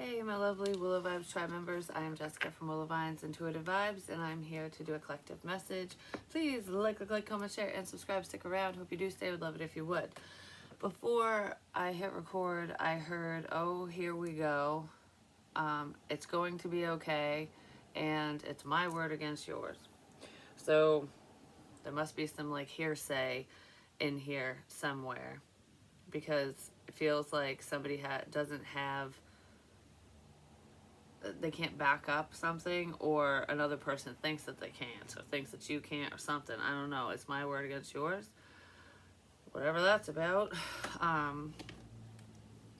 Hey, my lovely Willow Vibes tribe members. I am Jessica from Willow Vines Intuitive Vibes, and I'm here to do a collective message. Please like, comment, share, and subscribe. Stick around. Hope you do stay. Would love it if you would. Before I hit record, I heard, "Oh, here we go. It's going to be okay, and it's my word against yours." So there must be some like hearsay in here somewhere, because it feels like somebody doesn't have, they can't back up something, or another person thinks that they can't, or thinks that you can't, or something. I don't know. It's my word against yours, whatever that's about.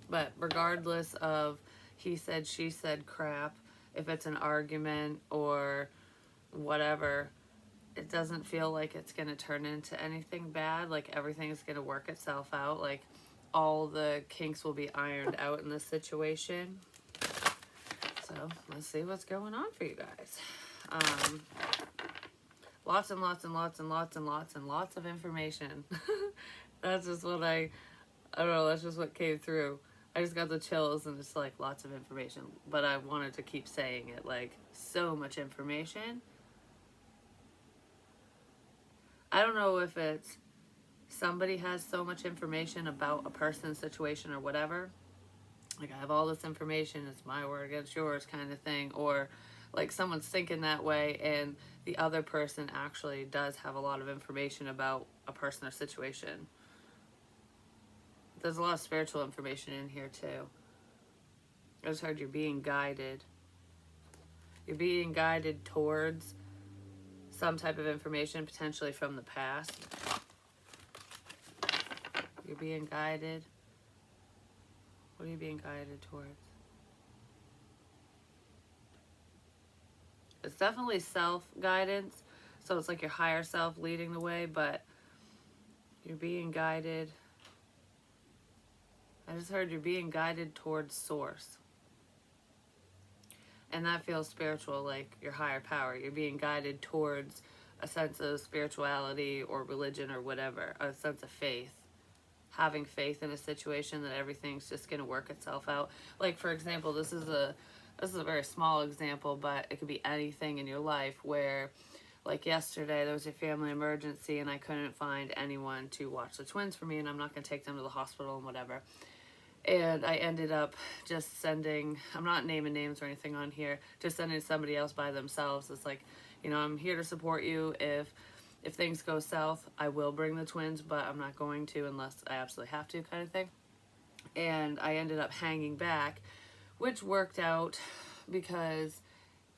But regardless of he said, she said crap, if it's an argument or whatever, it doesn't feel like it's going to turn into anything bad. Like everything's going to work itself out. Like all the kinks will be ironed out in this situation. So let's see what's going on for you guys. Lots and lots and lots and lots and lots and lots of information. That's just what I don't know, that's just what came through. I just got the chills, and it's like lots of information. But I wanted to keep saying it, like so much information. I don't know if it's somebody has so much information about a person, situation, or whatever. Like, I have all this information, it's my word against yours kind of thing. Or like someone's thinking that way, and the other person actually does have a lot of information about a person or situation. There's a lot of spiritual information in here too. I just heard you're being guided. You're being guided towards some type of information, potentially from the past. You're being guided. What are you being guided towards? It's definitely self-guidance. So it's like your higher self leading the way, but you're being guided. I just heard you're being guided towards source. And that feels spiritual, like your higher power. You're being guided towards a sense of spirituality or religion or whatever, a sense of faith. Having faith in a situation that everything's just going to work itself out. Like, for example, this is a very small example, but it could be anything in your life where, like yesterday, there was a family emergency and I couldn't find anyone to watch the twins for me, and I'm not going to take them to the hospital and whatever. And I ended up just sending, I'm not naming names or anything on here, just sending somebody else by themselves. It's like, I'm here to support you. If things go south, I will bring the twins, but I'm not going to unless I absolutely have to, kind of thing. And I ended up hanging back, which worked out because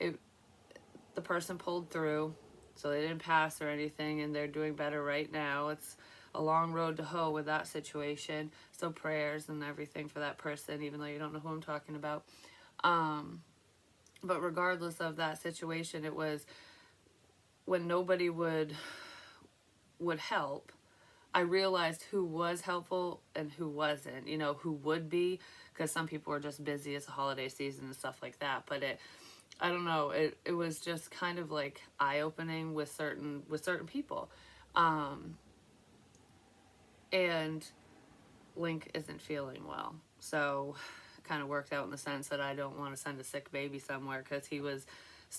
the person pulled through, so they didn't pass or anything, and they're doing better right now. It's a long road to hoe with that situation, so prayers and everything for that person, even though you don't know who I'm talking about. But regardless of that situation, it was when nobody would help, I realized who was helpful and who wasn't, who would be, because some people are just busy. It's a holiday season and stuff like that. But I don't know, it was just kind of like eye-opening with certain people. And Link isn't feeling well, so it kind of worked out in the sense that I don't want to send a sick baby somewhere, because he was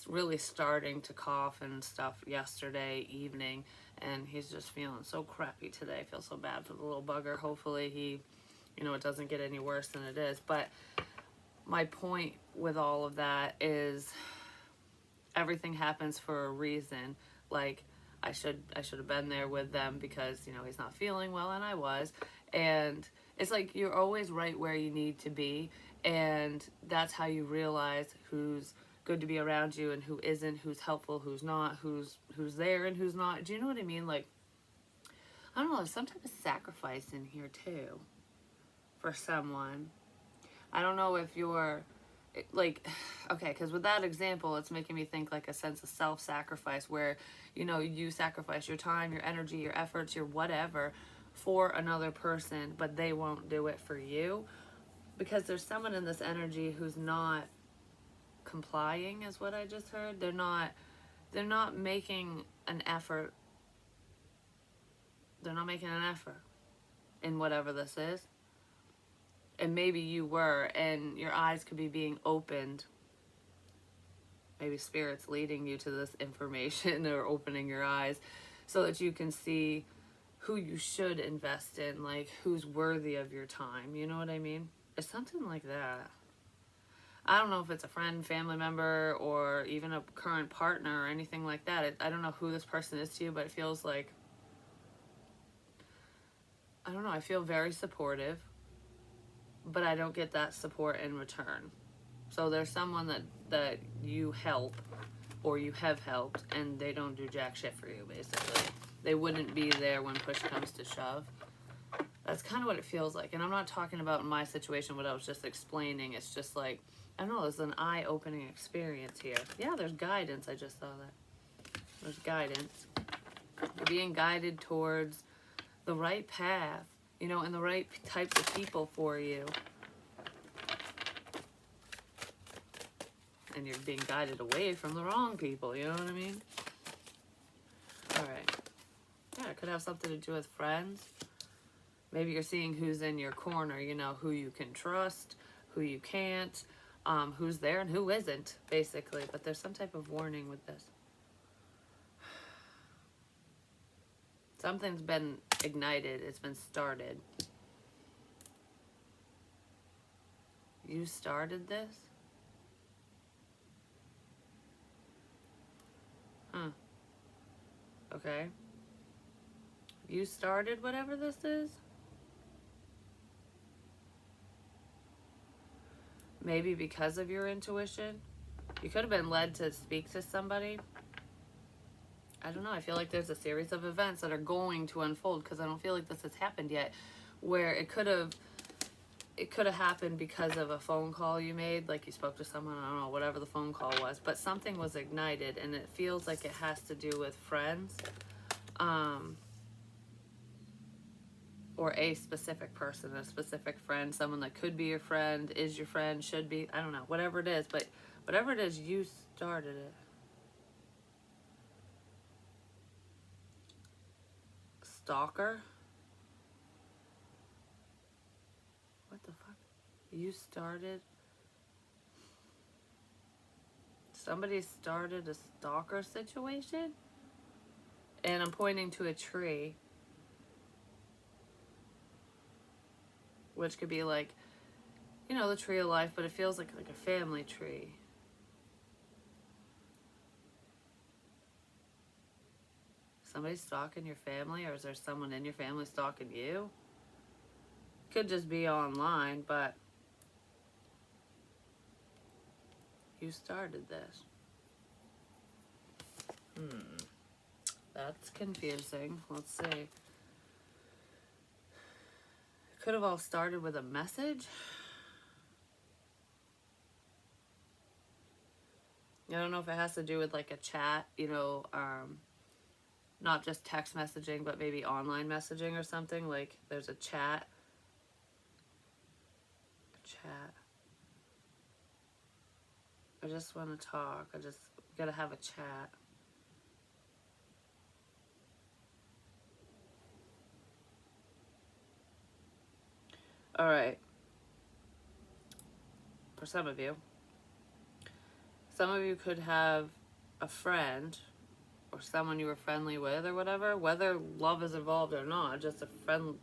really starting to cough and stuff yesterday evening, and he's just feeling so crappy today. I feel so bad for the little bugger. Hopefully he, it doesn't get any worse than it is. But my point with all of that is everything happens for a reason. Like, I should have been there with them because, he's not feeling well, and I was. And it's like you're always right where you need to be, and that's how you realize who's good to be around you and who isn't, who's helpful, who's not, who's there and who's not. Do you know what I mean? Like, I don't know, there's some type of sacrifice in here too for someone. I don't know if you're like, okay, because with that example, it's making me think like a sense of self-sacrifice where, you sacrifice your time, your energy, your efforts, your whatever for another person, but they won't do it for you, because there's someone in this energy who's not complying, is what I just heard. They're not making an effort. They're not making an effort in whatever this is. And maybe you were, and your eyes could be being opened. Maybe spirit's leading you to this information or opening your eyes so that you can see who you should invest in, like who's worthy of your time. You know what I mean? It's something like that. I don't know if it's a friend, family member, or even a current partner or anything like that. I don't know who this person is to you, but it feels like, I don't know, I feel very supportive, but I don't get that support in return. So there's someone that you help or you have helped, and they don't do jack shit for you, basically. They wouldn't be there when push comes to shove. That's kind of what it feels like. And I'm not talking about my situation, what I was just explaining. It's just like, I don't know, there's an eye-opening experience here. Yeah, there's guidance. I just saw that. There's guidance. You're being guided towards the right path, you know, and the right types of people for you. And you're being guided away from the wrong people, you know what I mean? Alright. Yeah, it could have something to do with friends. Maybe you're seeing who's in your corner, you know, who you can trust, who you can't, who's there and who isn't, basically. But there's some type of warning with this. Something's been ignited. It's been started. You started this? Huh. Okay. You started whatever this is? Maybe because of your intuition? You could have been led to speak to somebody. I don't know. I feel like there's a series of events that are going to unfold because I don't feel like this has happened yet, where it could have happened because of a phone call you made, like you spoke to someone, I don't know, whatever the phone call was, but something was ignited, and it feels like it has to do with friends, or a specific person, a specific friend, someone that could be your friend, is your friend, should be, I don't know, whatever it is, but whatever it is, you started it. Stalker? What the fuck? You started? Somebody started a stalker situation? And I'm pointing to a tree, which could be like, you know, the tree of life, but it feels like a family tree. Somebody's stalking your family, or is there someone in your family stalking you? Could just be online, but you started this. That's confusing. Let's see. It could have all started with a message. I don't know if it has to do with like a chat, you know, not just text messaging, but maybe online messaging or something. Like there's a chat. I just want to talk. I just gotta have a chat. All right. For some of you could have a friend or someone you were friendly with or whatever, whether love is involved or not, just a friend,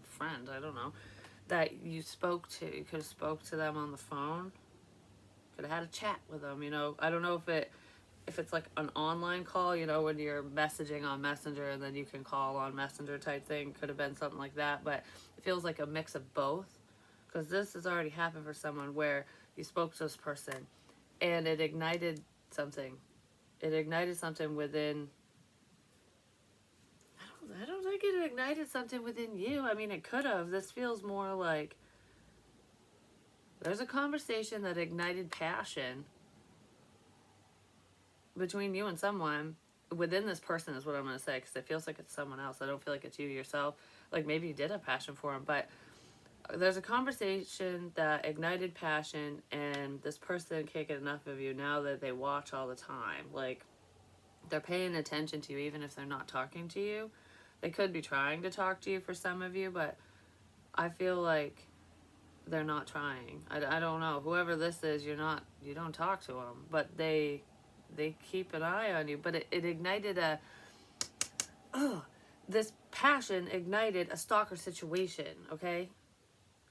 I don't know, that you spoke to. You could have spoke to them on the phone. Could have had a chat with them, you know. I don't know if it's like an online call, you know, when you're messaging on Messenger and then you can call on Messenger type thing. Could have been something like that, but it feels like a mix of both. Because this has already happened for someone where you spoke to this person and it ignited something. It ignited something within. I don't think it ignited something within you. I mean, it could have. This feels more like there's a conversation that ignited passion between you and someone within this person, is what I'm going to say, because it feels like it's someone else. I don't feel like it's you yourself. Like maybe you did have passion for him, but there's a conversation that ignited passion, and this person can't get enough of you now that they watch all the time. Like they're paying attention to you even if they're not talking to you. They could be trying to talk to you for some of you, but I feel like they're not trying. I don't know. Whoever this is, you don't talk to them, but they keep an eye on you. But it ignited this passion ignited a stalker situation, okay?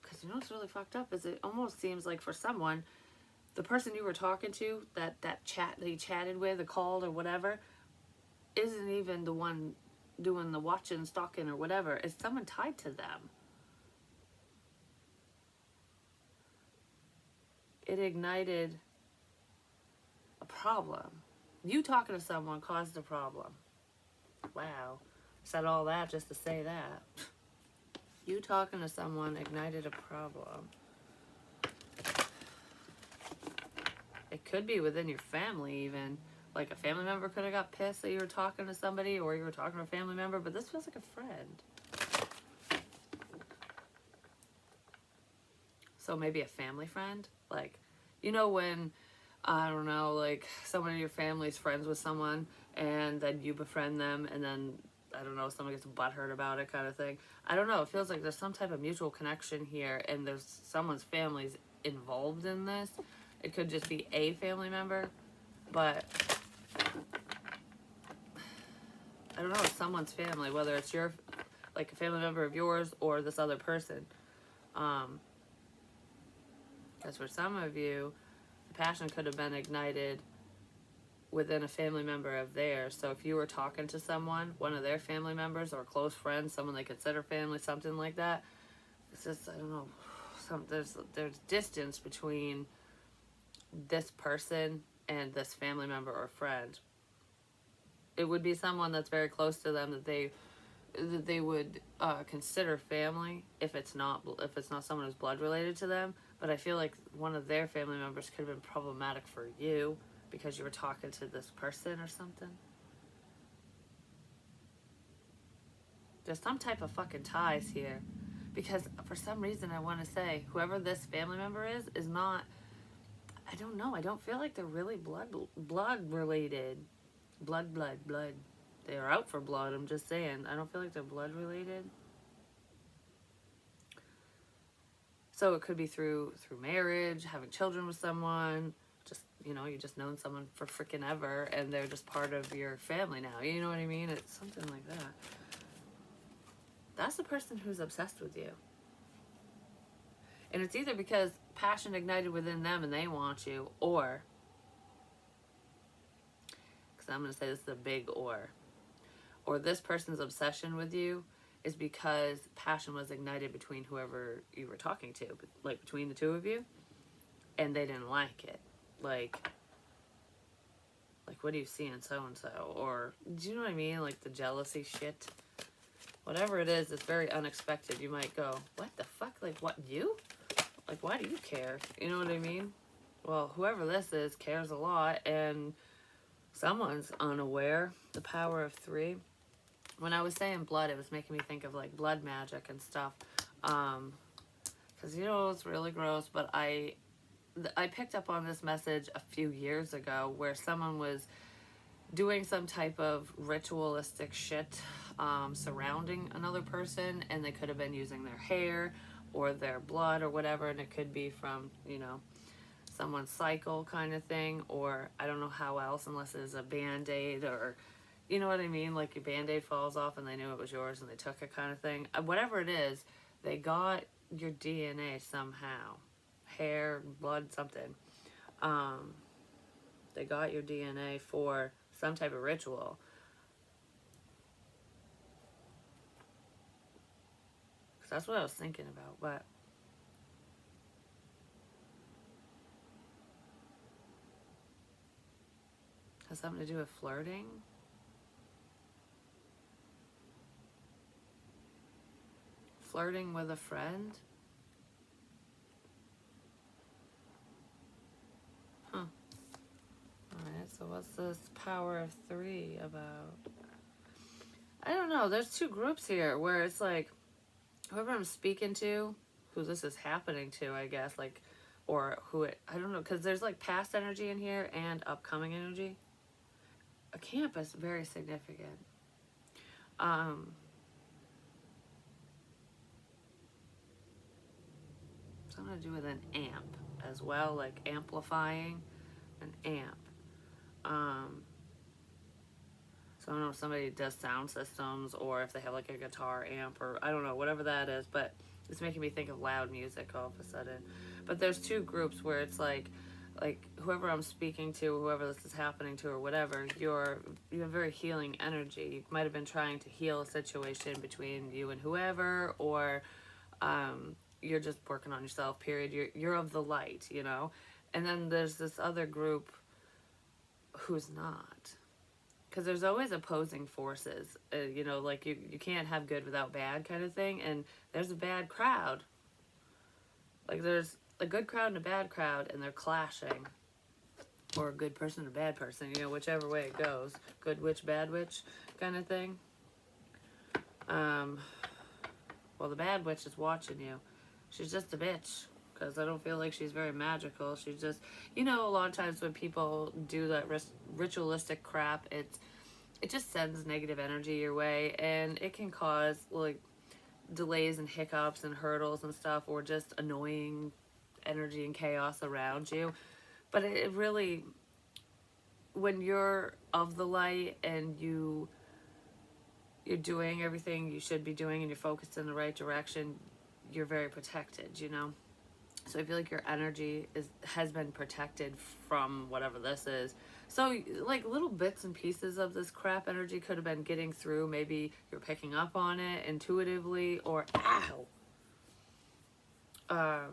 Because you know what's really fucked up is it almost seems like for someone, the person you were talking to, that chat that you chatted with, or called or whatever, isn't even the one doing the watching, stalking, or whatever. It's someone tied to them. It ignited a problem. You talking to someone caused a problem. Wow. Said all that just to say that. You talking to someone ignited a problem. It could be within your family even. Like a family member could have got pissed that you were talking to somebody or you were talking to a family member, but this feels like a friend. So maybe a family friend? Like, you know when, I don't know, like someone in your family's friends with someone and then you befriend them and then, I don't know, someone gets butthurt about it kind of thing. I don't know, it feels like there's some type of mutual connection here and there's someone's family's involved in this. It could just be a family member, but I don't know, it's someone's family, whether it's your, like a family member of yours or this other person. Because for some of you, the passion could have been ignited within a family member of theirs. So if you were talking to someone, one of their family members or a close friend, someone they consider family, something like that, it's just, I don't know, there's distance between this person and this family member or friend. It would be someone that's very close to them that they would consider family if it's not someone who's blood related to them. But I feel like one of their family members could have been problematic for you because you were talking to this person or something. There's some type of fucking ties here, because for some reason I want to say whoever this family member is not. I don't know. I don't feel like they're really blood related. Blood. They are out for blood. I'm just saying. I don't feel like they're blood related. So it could be through marriage, having children with someone, just, you know, you just known someone for freaking ever and they're just part of your family now. You know what I mean? It's something like that. That's the person who's obsessed with you. And it's either because passion ignited within them and they want you, or, because I'm going to say this is a big or this person's obsession with you is because passion was ignited between whoever you were talking to, like between the two of you, and they didn't like it. Like what do you see in so-and-so? Or, do you know what I mean? Like the jealousy shit. Whatever it is, it's very unexpected. You might go, what the fuck? Like, what, you? Like, why do you care? You know what I mean? Well, whoever this is cares a lot, and someone's unaware. The power of 3. When I was saying blood, it was making me think of, like, blood magic and stuff. Because, you know, it's really gross, but I picked up on this message a few years ago where someone was doing some type of ritualistic shit surrounding another person, and they could have been using their hair or their blood or whatever, and it could be from, you know, someone's cycle kind of thing, or I don't know how else, unless it's a band-aid, or you know what I mean, like your band-aid falls off and they knew it was yours and they took it kind of thing. Whatever it is, they got your DNA somehow, hair, blood, something. They got your DNA for some type of ritual. Because that's what I was thinking about. But has something to do with flirting? Flirting with a friend? Huh. Alright, so what's this power of 3 about? I don't know. There's 2 groups here where it's like, whoever I'm speaking to, who this is happening to, I guess, like, or who it, I don't know, because there's like past energy in here and upcoming energy. A camp is very significant. something to do with an amp as well, like amplifying an amp. So I don't know if somebody does sound systems or if they have like a guitar amp or I don't know, whatever that is, but it's making me think of loud music all of a sudden. But there's two groups where it's like whoever I'm speaking to, whoever this is happening to or whatever, you have very healing energy. You might have been trying to heal a situation between you and whoever, or you're just working on yourself, period. You're of the light, you know? And then there's this other group who's not, because there's always opposing forces, you know, like you can't have good without bad kind of thing, and there's a bad crowd, like there's a good crowd and a bad crowd, and they're clashing, or a good person and a bad person, you know, whichever way it goes, good witch, bad witch kind of thing. Well, the bad witch is watching you. She's just a bitch, because I don't feel like she's very magical. She's just, you know, a lot of times when people do that ritualistic crap, it just sends negative energy your way, and it can cause like delays and hiccups and hurdles and stuff, or just annoying energy and chaos around you. But it really, when you're of the light and you're doing everything you should be doing and you're focused in the right direction, you're very protected, you know. So I feel like your energy has been protected from whatever this is. So like little bits and pieces of this crap energy could have been getting through. Maybe you're picking up on it intuitively, or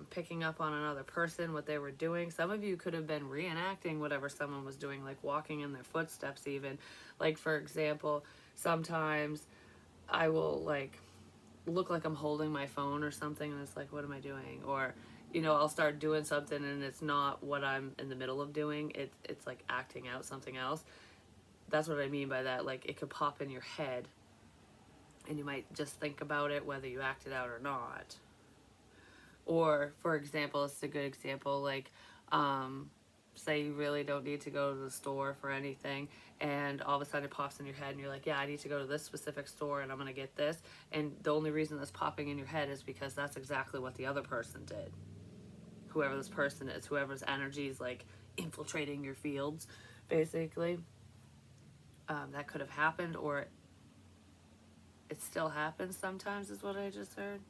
picking up on another person, what they were doing. Some of you could have been reenacting whatever someone was doing, like walking in their footsteps even. Like for example, sometimes I will like look like I'm holding my phone or something, and it's like, what am I doing? Or, you know, I'll start doing something and it's not what I'm in the middle of doing. It's like acting out something else. That's what I mean by that. Like it could pop in your head and you might just think about it whether you act it out or not. Or for example, it's a good example, like say you really don't need to go to the store for anything, and all of a sudden it pops in your head and you're like, yeah, I need to go to this specific store and I'm going to get this, and the only reason that's popping in your head is because that's exactly what the other person did, whoever this person is, whoever's energy is like infiltrating your fields basically. That could have happened, or it still happens sometimes, is what I just heard.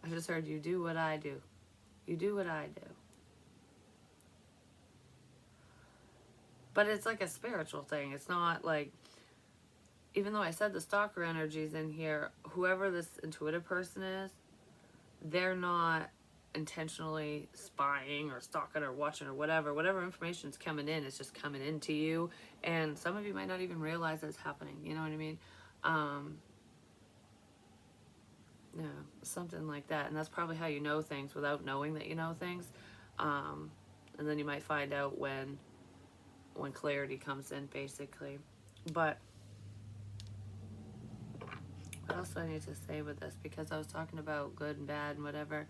I just heard you do what I do. You do what I do. But it's like a spiritual thing. It's not like, even though I said the stalker energy's in here, whoever this intuitive person is, they're not intentionally spying or stalking or watching or whatever. Whatever information's coming in is just coming into you. And some of you might not even realize that it's happening. You know what I mean? Yeah, something like that. And that's probably how you know things without knowing that you know things. And then you might find out when clarity comes in, basically. But what else do I need to say with this? Because I was talking about good and bad and whatever.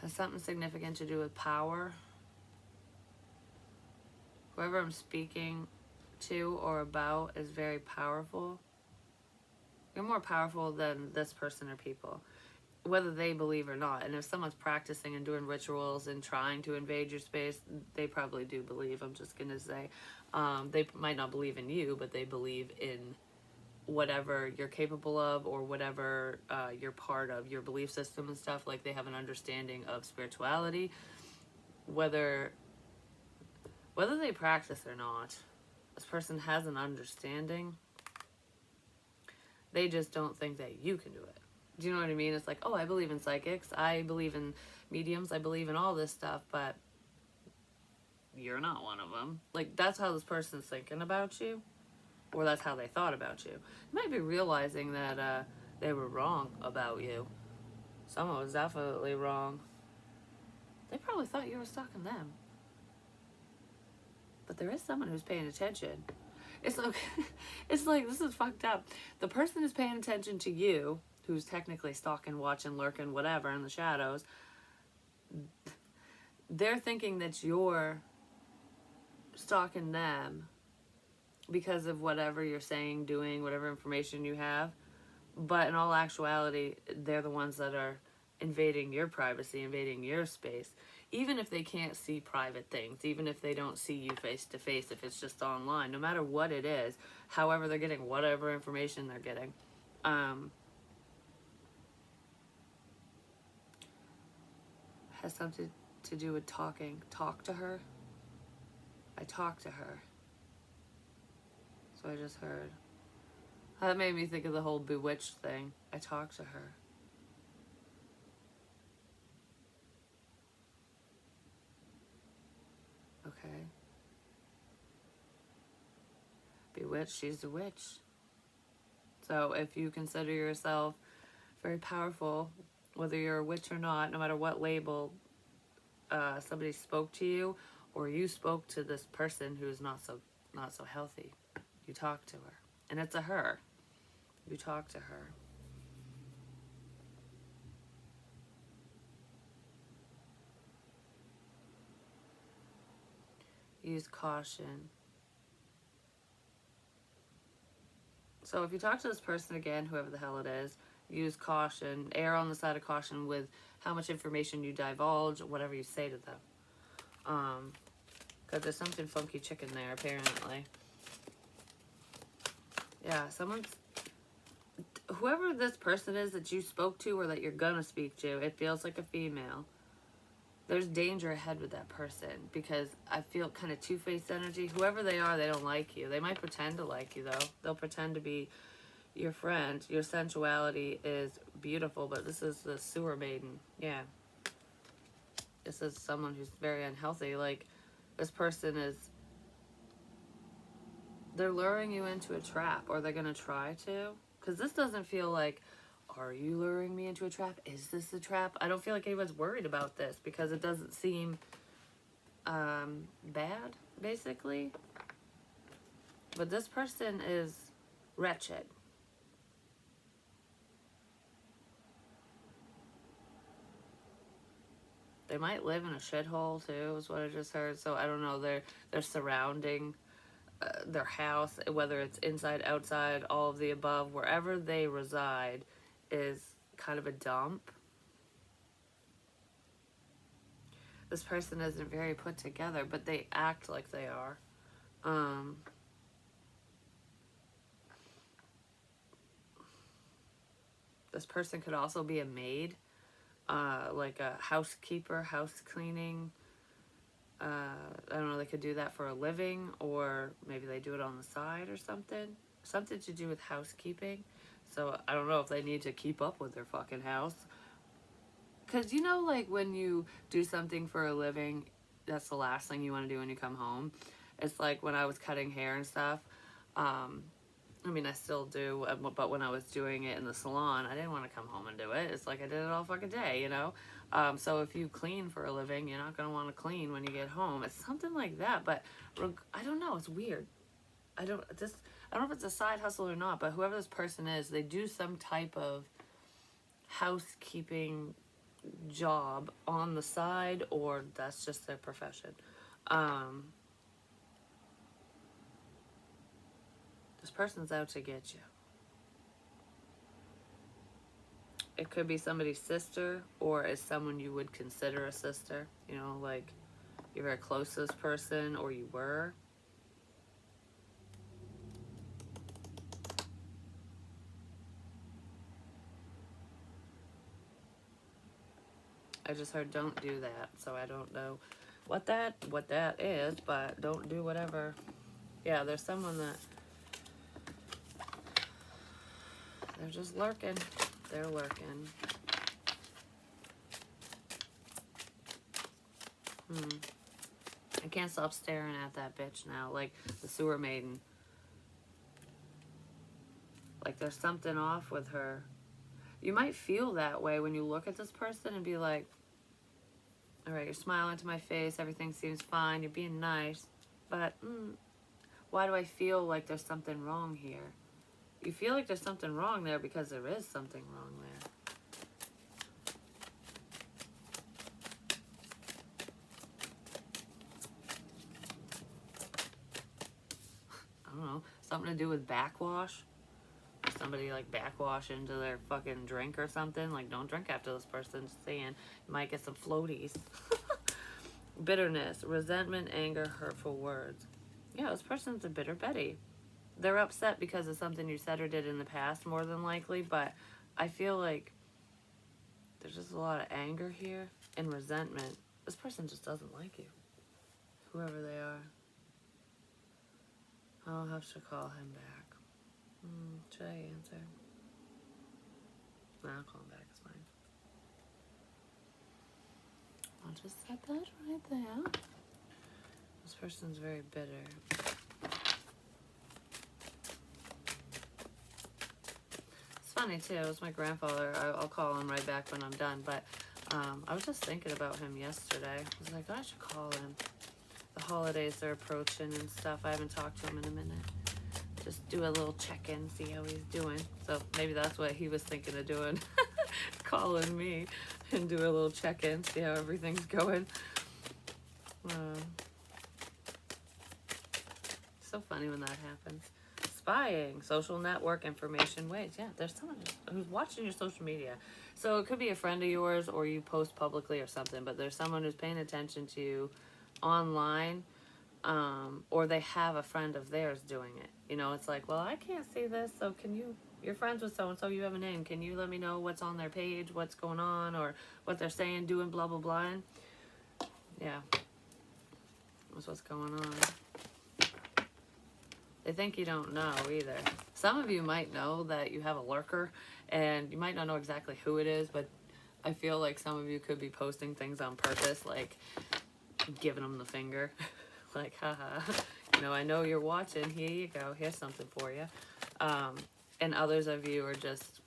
Has something significant to do with power. Whoever I'm speaking to or about is very powerful. You're more powerful than this person or people, whether they believe or not. And if someone's practicing and doing rituals and trying to invade your space, they probably do believe. I'm just going to say, they might not believe in you, but they believe in whatever you're capable of, or whatever you're part of, your belief system and stuff. Like they have an understanding of spirituality, whether they practice or not. This person has an understanding. They just don't think that you can do it. Do you know what I mean? It's like, oh, I believe in psychics, I believe in mediums, I believe in all this stuff, but you're not one of them. Like, that's how this person's thinking about you, or that's how they thought about you. You might be realizing that they were wrong about you. Someone was definitely wrong. They probably thought you were stalking them. But there is someone who's paying attention. It's like, it's like, this is fucked up. The person is paying attention to you, who's technically stalking, watching, lurking, whatever, in the shadows. They're thinking that you're stalking them because of whatever you're saying, doing, whatever information you have. But in all actuality, they're the ones that are invading your privacy, invading your space. Even if they can't see private things, even if they don't see you face to face, if it's just online, no matter what it is, however they're getting whatever information they're getting. Um, has something to do with talking. Talk to her. I talked to her. So I just heard. That made me think of the whole bewitched thing. I talked to her. Okay. Bewitched, she's a witch. So if you consider yourself very powerful, whether you're a witch or not, no matter what label somebody spoke to you, or you spoke to this person who's not so healthy, you talk to her, and it's a her. You talk to her. Use caution. So if you talk to this person again, whoever the hell it is, use caution. Err on the side of caution with how much information you divulge, whatever you say to them. Because there's something funky chicken there, apparently. Yeah, whoever this person is that you spoke to or that you're gonna speak to, it feels like a female. There's danger ahead with that person because I feel kind of two-faced energy. Whoever they are, they don't like you. They might pretend to like you, though. They'll pretend to be your friend. Your sensuality is beautiful, but this is the sewer maiden. Yeah. This is someone who's very unhealthy. Like, this person is, they're luring you into a trap, or they're going to try to. Because this doesn't feel like, are you luring me into a trap? Is this a trap? I don't feel like anyone's worried about this because it doesn't seem bad, basically. But this person is wretched. They might live in a shithole too, is what I just heard. So I don't know. They're surrounding their house, whether it's inside, outside, all of the above, wherever they reside, is kind of a dump. This person isn't very put together, but they act like they are. Um, this person could also be a maid, like a housekeeper, house cleaning. I don't know, they could do that for a living, or maybe they do it on the side or something. Something to do with housekeeping. So I don't know if they need to keep up with their fucking house. Because you know, like when you do something for a living, that's the last thing you want to do when you come home. It's like when I was cutting hair and stuff. Um, I mean, I still do, but when I was doing it in the salon, I didn't want to come home and do it. It's like I did it all fucking day, you know? So if you clean for a living, you're not going to want to clean when you get home. It's something like that, but I don't know. It's weird. I don't know if it's a side hustle or not, but whoever this person is, they do some type of housekeeping job on the side, or that's just their profession. Um, this person's out to get you. It could be somebody's sister, or is someone you would consider a sister. You know, like you're very close to this person, or you were. I just heard don't do that, so I don't know what that is, but don't do whatever. Yeah, there's someone that they're just lurking. They're lurking. I can't stop staring at that bitch now, like the sewer maiden. Like there's something off with her. You might feel that way when you look at this person and be like, all right, you're smiling to my face, everything seems fine, you're being nice, but why do I feel like there's something wrong here? You feel like there's something wrong there because there is something wrong there. I don't know, something to do with backwash, somebody like backwash into their fucking drink or something. Like, don't drink after this person. Just saying, you might get some floaties. Bitterness, resentment, anger, hurtful words. Yeah, this person's a bitter Betty. They're upset because of something you said or did in the past, more than likely, but I feel like there's just a lot of anger here and resentment. This person just doesn't like you, whoever they are. I'll have to call him back. Should I answer? Nah, I'll call him back, it's fine. I'll just set that right there. This person's very bitter. It's funny too, it was my grandfather. I'll call him right back when I'm done, but I was just thinking about him yesterday. I was like, I should call him. The holidays are approaching and stuff. I haven't talked to him in a minute. Just do a little check-in, see how he's doing. So maybe that's what he was thinking of doing. Calling me and do a little check-in, see how everything's going. So funny when that happens. Spying, social network information, ways. Yeah, there's someone who's watching your social media. So it could be a friend of yours or you post publicly or something, but there's someone who's paying attention to you online, or they have a friend of theirs doing it. You know, it's like, well, I can't see this, so can you, you're friends with so-and-so, you have a name, can you let me know what's on their page, what's going on, or what they're saying, doing, blah, blah, blah. And yeah, that's what's going on. They think you don't know either. Some of you might know that you have a lurker, and you might not know exactly who it is, but I feel like some of you could be posting things on purpose, like giving them the finger. Like, haha, you know, I know you're watching, here you go, here's something for you. And others of you are just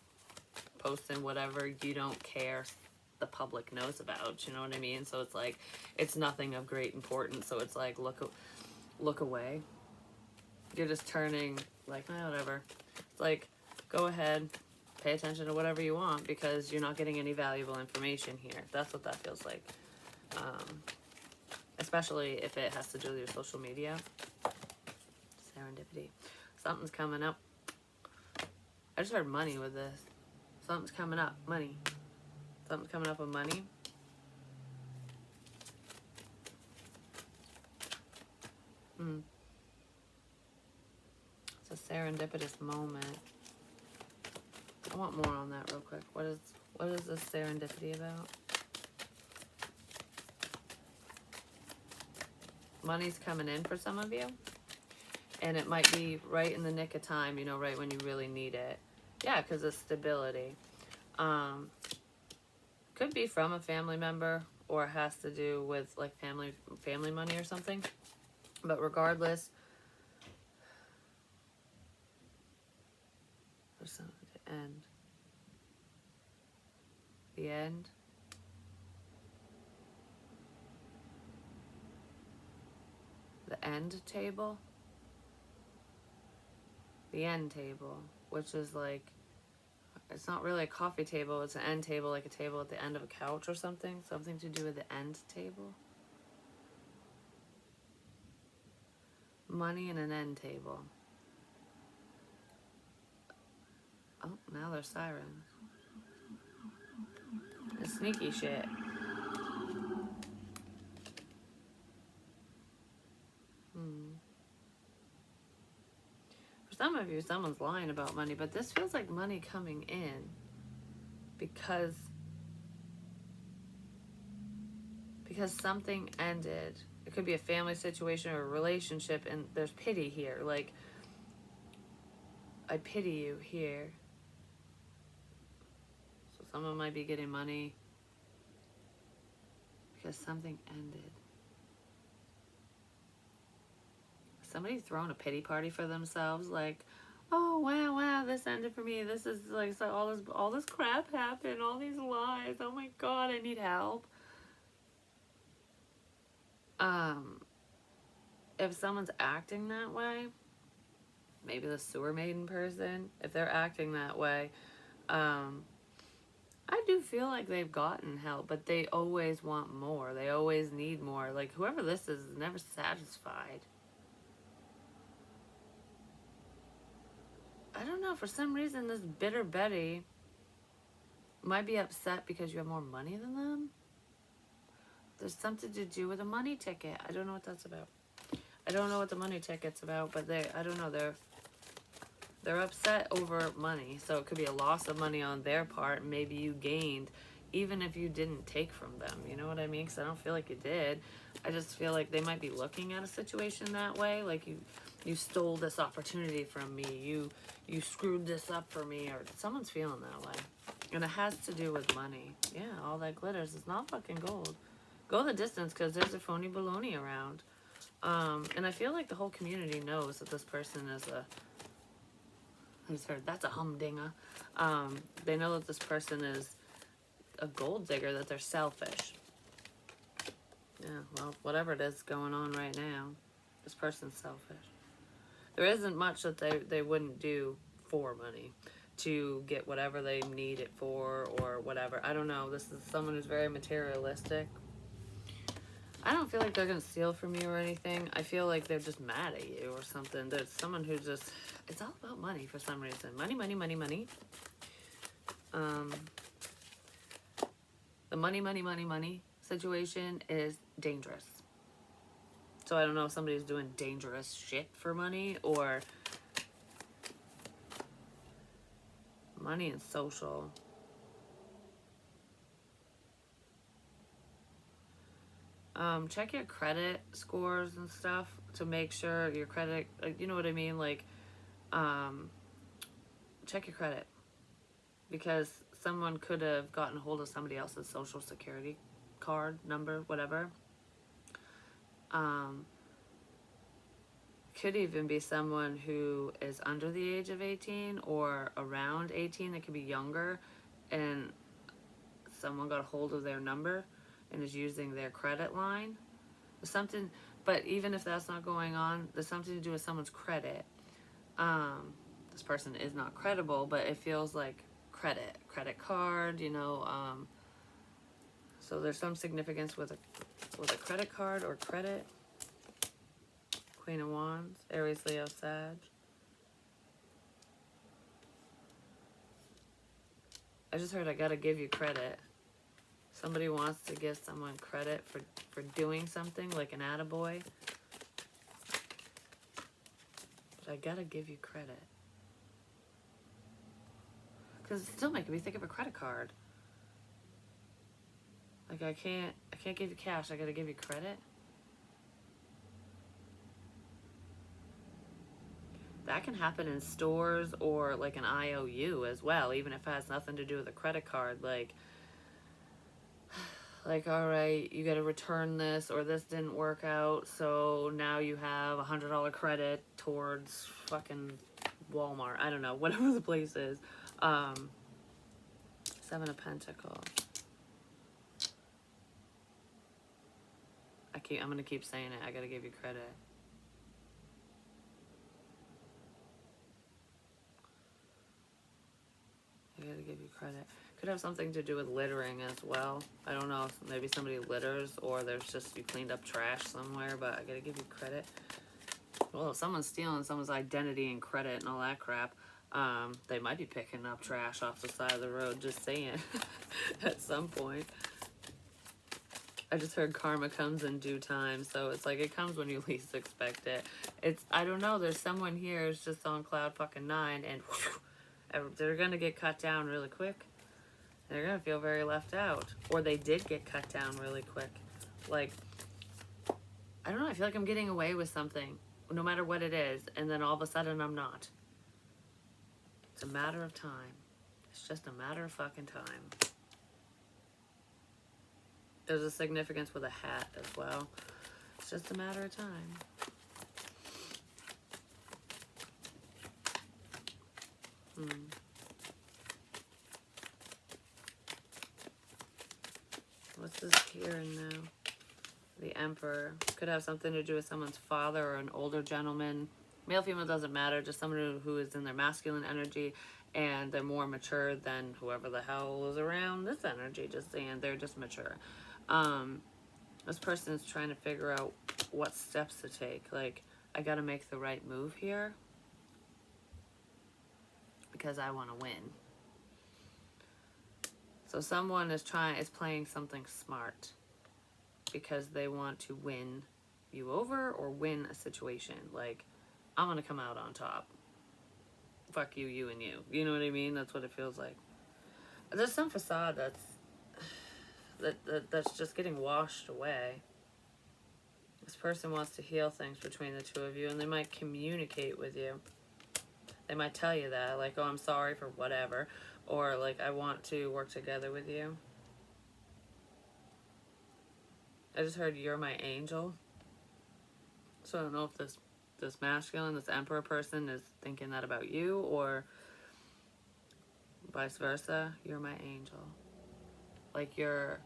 posting whatever you don't care the public knows about, you know what I mean? So it's like, it's nothing of great importance, so it's like, look away. You're just turning, like, whatever. It's like, go ahead, pay attention to whatever you want, because you're not getting any valuable information here. That's what that feels like. Especially if it has to do with your social media. Serendipity. Something's coming up. I just heard money with this. Something's coming up. Money. Something's coming up with money. It's a serendipitous moment. I want more on that real quick. What is this serendipity about? Money's coming in for some of you, and it might be right in the nick of time, you know, right when you really need it. Yeah, because of stability. Could be from a family member, or it has to do with like family money or something. But regardless, there's something to end. The end. The end table. The end table, which is like, it's not really a coffee table, it's an end table, like a table at the end of a couch or something. Something to do with the end table. Money and an end table. Oh, now there's sirens. It's sneaky shit. For some of you, someone's lying about money, but this feels like money coming in because something ended. It could be a family situation or a relationship, and there's pity here. Like, I pity you here. So someone might be getting money because something ended. Somebody throwing a pity party for themselves, like, oh wow, this ended for me. This is like, so all this crap happened, all these lies. Oh my god, I need help. If someone's acting that way, maybe the sewer maiden person, if they're acting that way, I do feel like they've gotten help, but they always want more. They always need more. Like, whoever this is never satisfied. I don't know, for some reason this bitter Betty might be upset because you have more money than them. There's something to do with a money ticket. I don't know what that's about. I don't know what the money ticket's about, but I don't know, they're upset over money. So it could be a loss of money on their part. Maybe you gained, even if you didn't take from them. You know what I mean? Because I don't feel like you did. I just feel like they might be looking at a situation that way. Like you stole this opportunity from me. You screwed this up for me. Or someone's feeling that way. And it has to do with money. Yeah, all that glitters is not fucking gold. Go the distance because there's a phony baloney around. And I feel like the whole community knows that this person is I just heard that's a humdinger. They know that this person is a gold digger, that they're selfish. Yeah, well, whatever it is going on right now, this person's selfish. There isn't much that they wouldn't do for money to get whatever they need it for or whatever. I don't know. This is someone who's very materialistic. I don't feel like they're going to steal from you or anything. I feel like they're just mad at you or something. There's someone who just, it's all about money for some reason. Money, money, money, money. The money situation is dangerous. So I don't know if somebody's doing dangerous shit for money or money and social. Check your credit scores and stuff to make sure your credit, you know what I mean? Like, check your credit because someone could have gotten a hold of somebody else's social security card number, whatever. Could even be someone who is under the age of 18 or around 18. It could be younger, and someone got a hold of their number and is using their credit line. There's something, but even if that's not going on, there's something to do with someone's credit. This person is not credible, but it feels like credit card, you know. So there's some significance with a credit card or credit. Queen of Wands, Aries, Leo, Sag. I just heard I gotta give you credit. Somebody wants to give someone credit for doing something, like an attaboy. But I gotta give you credit. Because it's still making me think of a credit card. Like I can't give you cash, I gotta give you credit. That can happen in stores or like an IOU as well, even if it has nothing to do with a credit card. Like, all right, you got to return this, or this didn't work out, so now you have $100 credit towards fucking Walmart. I don't know, whatever the place is. Seven of Pentacles. I'm gonna keep saying it. I gotta give you credit. I gotta give you credit. Could have something to do with littering as well. I don't know if maybe somebody litters or there's just you cleaned up trash somewhere, but I gotta give you credit. Well, if someone's stealing someone's identity and credit and all that crap, they might be picking up trash off the side of the road, just saying, at some point. I just heard karma comes in due time, so it's like it comes when you least expect it. I don't know, there's someone here who's just on cloud fucking 9 and whew, they're gonna get cut down really quick. They're gonna feel very left out. Or they did get cut down really quick. Like, I don't know, I feel like I'm getting away with something, no matter what it is, and then all of a sudden I'm not. It's a matter of time. It's just a matter of fucking time. There's a significance with a hat as well. It's just a matter of time. What's this here now? The Emperor. Could have something to do with someone's father or an older gentleman. Male, female, doesn't matter. Just someone who is in their masculine energy and they're more mature than whoever the hell is around this energy. Just saying, they're just mature. This person is trying to figure out what steps to take. Like, I gotta make the right move here. because I want to win. So someone is playing something smart because they want to win you over or win a situation. Like, I'm going to come out on top. Fuck you, you, and you. You know what I mean? That's what it feels like. There's some facade that's just getting washed away. This person wants to heal things between the two of you, and they might communicate with you. They might tell you that, like, oh, I'm sorry for whatever, or like, I want to work together with you. I just heard you're my angel. So I don't know if this masculine, this emperor person is thinking that about you, or vice versa. You're my angel. Like, you're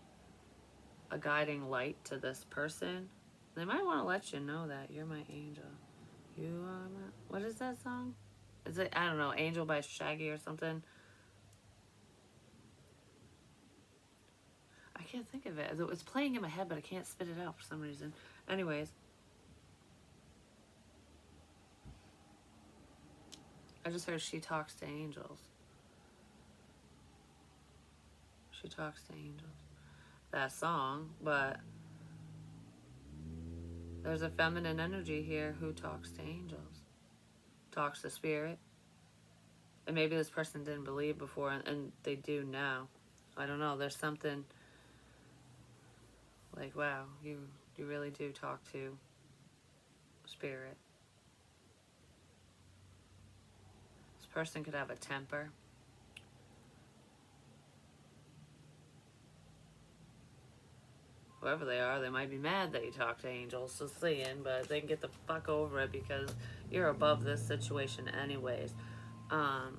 a guiding light to this person. They might want to let you know that you're my angel. You are my... What is that song? Is it, I don't know, Angel by Shaggy or something? I can't think of it. It's playing in my head, but I can't spit it out for some reason. Anyways. I just heard she talks to angels. She talks to angels. That song, but there's a feminine energy here who talks to angels. Talks to spirit. And maybe this person didn't believe before, and they do now. I don't know. There's something like, wow, you really do talk to spirit. This person could have a temper. Whoever they are, they might be mad that you talk to angels, just saying, but they can get the fuck over it because you're above this situation anyways. I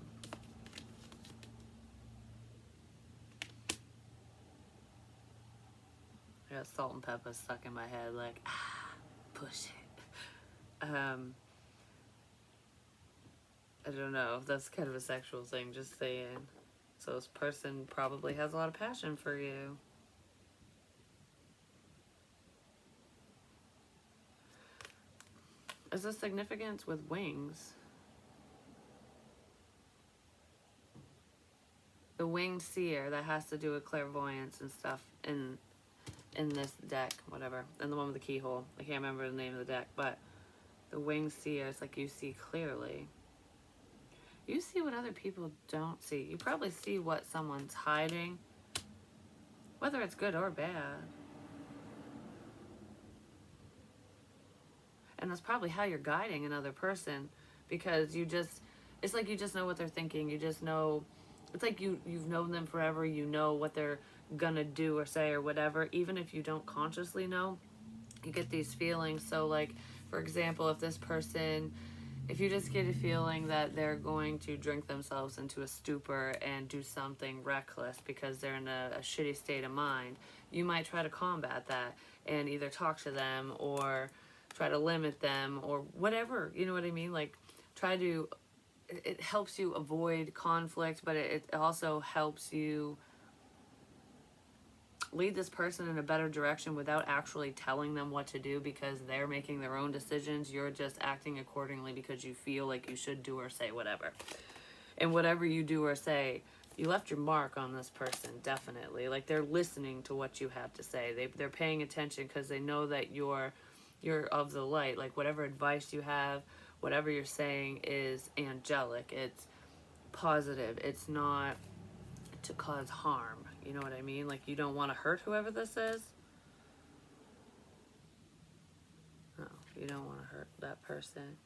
got salt and pepper stuck in my head, like, push it. I don't know, that's kind of a sexual thing, just saying. So this person probably has a lot of passion for you. Is there significance with wings? The winged seer, that has to do with clairvoyance and stuff in this deck, whatever. And the one with the keyhole. I can't remember the name of the deck, but the winged seer, it's like you see clearly. You see what other people don't see. You probably see what someone's hiding, whether it's good or bad. And that's probably how you're guiding another person, because it's like you just know what they're thinking. You just know, it's like you've known them forever. You know what they're gonna do or say or whatever, even if you don't consciously know. You get these feelings. So like, for example, if you just get a feeling that they're going to drink themselves into a stupor and do something reckless because they're in a shitty state of mind, you might try to combat that and either talk to them or try to limit them or whatever, you know what I mean? Like, it helps you avoid conflict, but it also helps you lead this person in a better direction without actually telling them what to do, because they're making their own decisions. You're just acting accordingly because you feel like you should do or say whatever. And whatever you do or say, you left your mark on this person, definitely. Like, they're listening to what you have to say. They're paying attention because they know that you're of the light. Like, whatever advice you have, whatever you're saying is angelic. It's positive. It's not to cause harm. You know what I mean? Like, you don't want to hurt whoever this is. No, you don't want to hurt that person.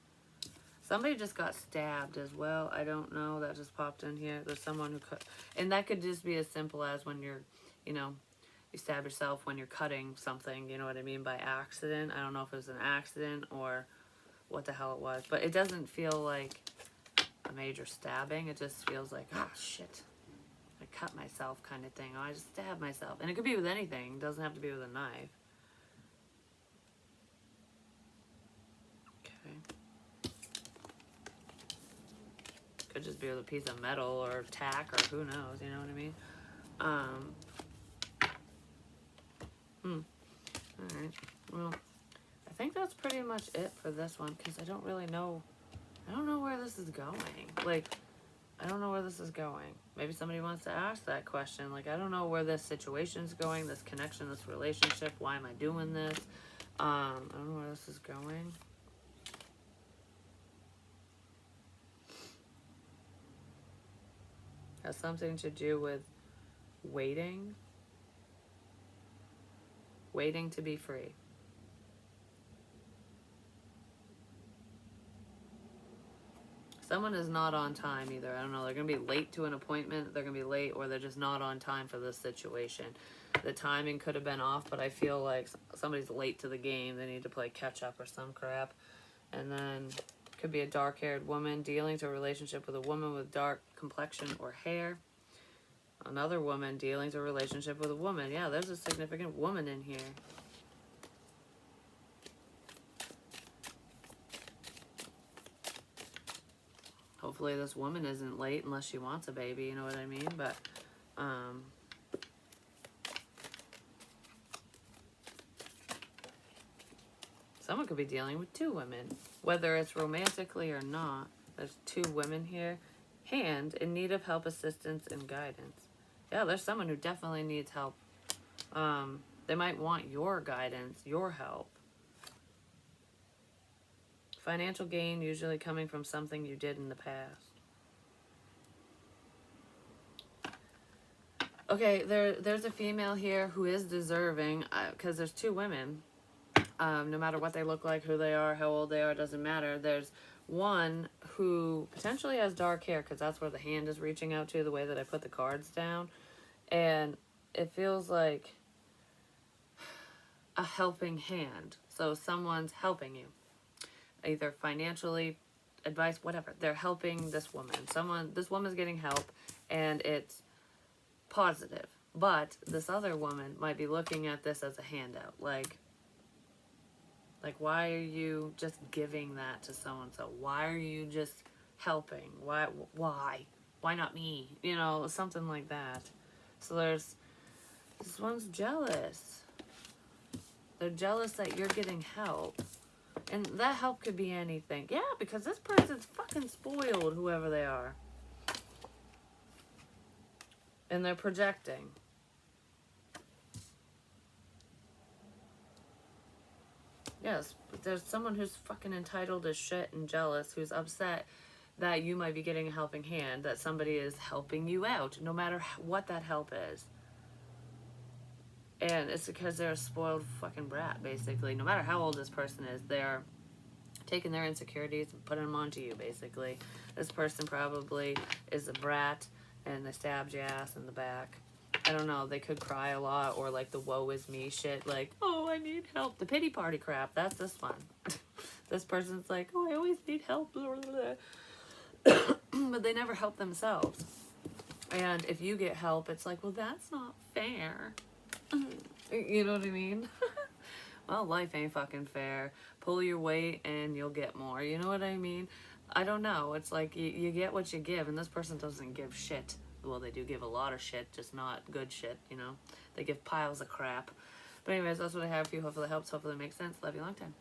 Somebody just got stabbed as well. I don't know. That just popped in here. There's someone who could, and that could just be as simple as when you're, you stab yourself when you're cutting something. You know what I mean? By accident. I don't know if it was an accident or what the hell it was, but it doesn't feel like a major stabbing. It just feels like, shit, I cut myself kind of thing. Oh, I just stabbed myself. And it could be with anything. It doesn't have to be with a knife. Okay. Could just be with a piece of metal or tack or who knows, you know what I mean? Alright. Well, I think that's pretty much it for this one, because I don't really know. I don't know where this is going. Like, I don't know where this is going. Maybe somebody wants to ask that question. Like, I don't know where this situation's going, this connection, this relationship. Why am I doing this? I don't know where this is going. Has something to do with waiting. Waiting to be free. Someone is not on time either. I don't know. They're going to be late to an appointment. They're going to be late, or they're just not on time for this situation. The timing could have been off, but I feel like somebody's late to the game. They need to play catch up or some crap. And then could be a dark-haired woman dealing to a relationship with a woman with dark complexion or hair. Another woman dealing to a relationship with a woman. Yeah, there's a significant woman in here. Hopefully this woman isn't late unless she wants a baby, you know what I mean? But, someone could be dealing with two women, whether it's romantically or not. There's two women here, and in need of help, assistance, and guidance. Yeah, there's someone who definitely needs help. They might want your guidance, your help. Financial gain usually coming from something you did in the past. Okay, there's a female here who is deserving, because there's two women. No matter what they look like, who they are, how old they are, doesn't matter. There's one who potentially has dark hair, because that's where the hand is reaching out to, the way that I put the cards down. And it feels like a helping hand. So someone's helping you, either financially, advice, whatever. They're helping this woman. This woman's getting help, and it's positive. But this other woman might be looking at this as a handout. Like, why are you just giving that to so-and-so? Why are you just helping? Why? Why not me? You know, something like that. So this one's jealous. They're jealous that you're getting help. And that help could be anything. Yeah, because this person's fucking spoiled, whoever they are. And they're projecting. Yes, but there's someone who's fucking entitled as shit and jealous, who's upset that you might be getting a helping hand, that somebody is helping you out, no matter what that help is. And it's because they're a spoiled fucking brat, basically. No matter how old this person is, they're taking their insecurities and putting them onto you, basically. This person probably is a brat, and they stabbed your ass in the back. I don't know, they could cry a lot, or like the woe is me shit, like, oh, I need help. The pity party crap, that's this one. This person's like, oh, I always need help, blah, blah, blah. But they never help themselves. And if you get help, it's like, well, that's not fair. You know what I mean? Well, life ain't fucking fair. Pull your weight and you'll get more. You know what I mean? I don't know. It's like you get what you give, and this person doesn't give shit. Well, they do give a lot of shit, just not good shit, you know? They give piles of crap. But anyways, that's what I have for you. Hopefully it helps. Hopefully it makes sense. Love you long time.